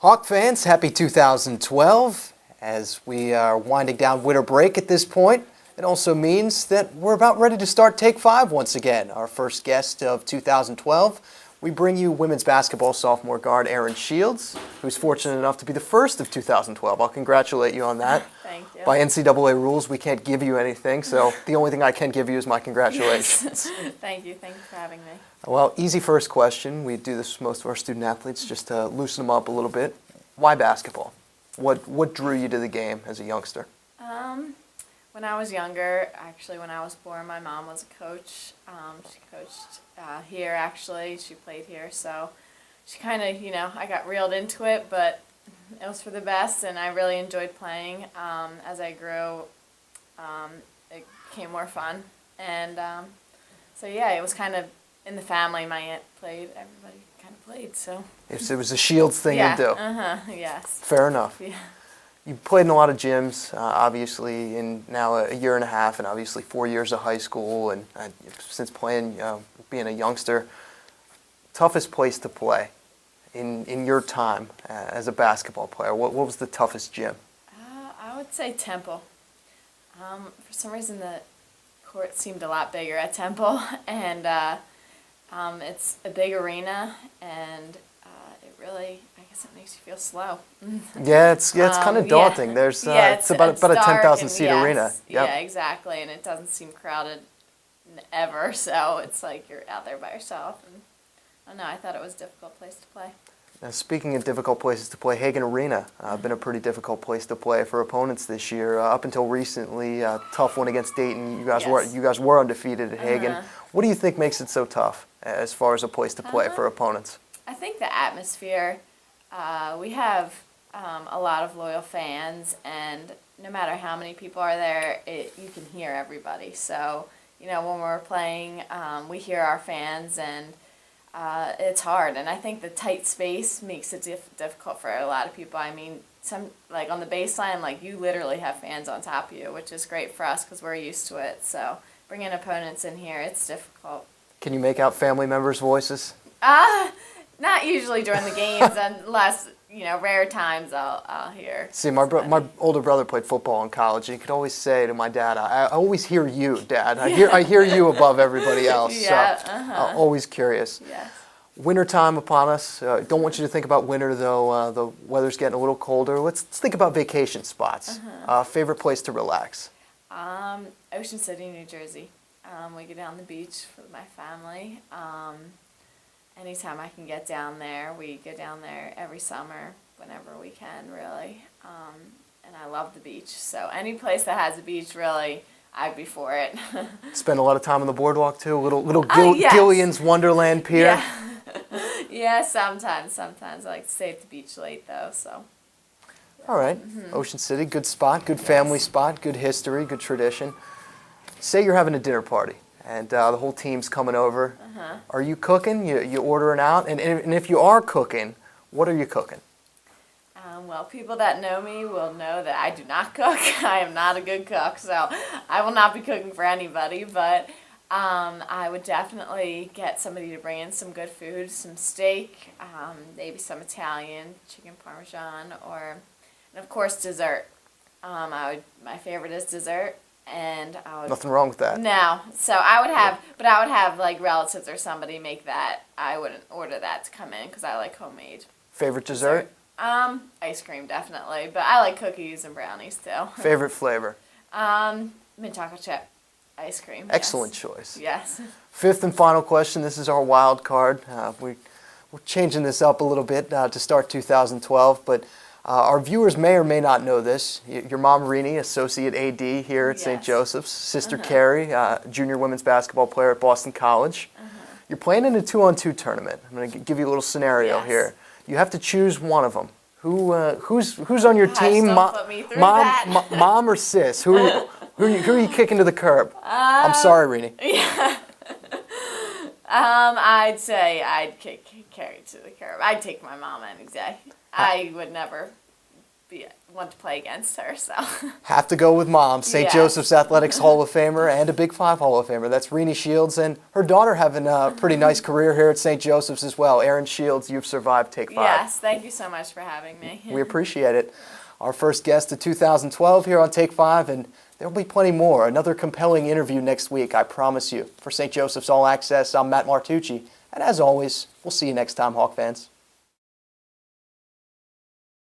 Hawk fans, happy 2012. As we are winding down winter break at this point, it also means that we're about ready to start Take 5 once again. Our first guest of 2012, we bring you women's basketball sophomore guard Erin Shields, who's fortunate enough to be the first of 2012. I'll congratulate you on that. Thank you. By NCAA rules, we can't give you anything, so the only thing I can give you is my congratulations. Yes. Thank you. Thank you for having me. Well, easy first question. We do this with most of our student athletes just to loosen them up a little bit. Why basketball? What drew you to the game as a youngster? When I was younger, actually when I was born, my mom was a coach. She coached here actually. She played here, so she kind of, I got reeled into it, but it was for the best, and I really enjoyed playing. As I grew, it became more fun, and so yeah, it was kind of in the family. My aunt played, everybody kind of played, so. It was a Shields thing to do. Yes. Fair enough. Yeah. You played in a lot of gyms, obviously in now a year and a half, and obviously 4 years of high school, and since playing, being a youngster. Toughest place to play in your time as a basketball player? What was the toughest gym? I would say Temple. For some reason the court seemed a lot bigger at Temple, and it's a big arena, and it really, I guess it makes you feel slow. Yeah, it's kind of daunting. Yeah. There's it's about a dark 10,000 and seat yes, arena. Yep. Yeah, exactly, and it doesn't seem crowded ever, so it's like you're out there by yourself. And I don't know, I thought it was a difficult place to play. Now, speaking of difficult places to play, Hagan Arena been a pretty difficult place to play for opponents this year. Up until recently, tough one against Dayton. You guys were undefeated at Hagan. What do you think makes it so tough as far as a place to play for opponents? I think the atmosphere. We have a lot of loyal fans, and no matter how many people are there, you can hear everybody. So, when we're playing, we hear our fans, and it's hard. And I think the tight space makes it difficult for a lot of people. I mean, like on the baseline, you literally have fans on top of you, which is great for us because we're used to it. So bringing opponents in here, it's difficult. Can you make out family members' voices? Not usually during the games, unless, rare times I'll hear. See, my older brother played football in college, and he could always say to my dad, I always hear you, Dad. I hear you above everybody else. Yeah, so I'm always curious. Yes. Winter time upon us. Don't want you to think about winter, though. The weather's getting a little colder. Let's think about vacation spots. Favorite place to relax? Ocean City, New Jersey. We go down the beach with my family. Anytime I can get down there, we go down there every summer, whenever we can, really. And I love the beach. So any place that has a beach, really, I'd be for it. Spend a lot of time on the boardwalk, too? Little Yes. Gillian's Wonderland Pier? Yeah. Yeah, sometimes. I like to stay at the beach late, though, so. All right. Ocean City, good spot, good family spot, good history, good tradition. Say you're having a dinner party, and the whole team's coming over. Are you cooking? You ordering out? And if you are cooking, what are you cooking? Well, people that know me will know that I do not cook. I am not a good cook, so I will not be cooking for anybody. But I would definitely get somebody to bring in some good food, some steak, maybe some Italian, chicken parmesan, and of course dessert. My favorite is dessert. And I would, nothing wrong with that. No, so I would have like relatives or somebody make that. I wouldn't order that to come in because I like homemade. Favorite dessert? Ice cream definitely, but I like cookies and brownies too. Favorite flavor? Mint chocolate chip ice cream. Excellent choice. Yes. Fifth and final question. This is our wild card. We're changing this up a little bit to start 2012, but. Our viewers may or may not know this. Your mom, Rini, Associate AD here at St. Joseph's. Sister Carrie, junior women's basketball player at Boston College. You're playing in a 2-on-2 tournament. I'm going to give you a little scenario here. You have to choose one of them. Who's on your team? Mom or sis? Who are you kicking to the curb? I'm sorry, Rini. Yeah. I'd say I'd kick Carrie to the curb. I'd take my mom any day. I would never want to play against her. So Have to go with Mom, St. Yes. Joseph's Athletics Hall of Famer and a Big Five Hall of Famer. That's Erin Shields, and her daughter having a pretty nice career here at St. Joseph's as well. Erin Shields, you've survived Take 5. yes, thank you so much for having me. We appreciate it. Our first guest of 2012 here on Take 5, and there'll be plenty more. Another compelling interview next week, I promise you. For St. Joseph's All Access, I'm Matt Martucci, and as always, we'll see you next time, Hawk fans.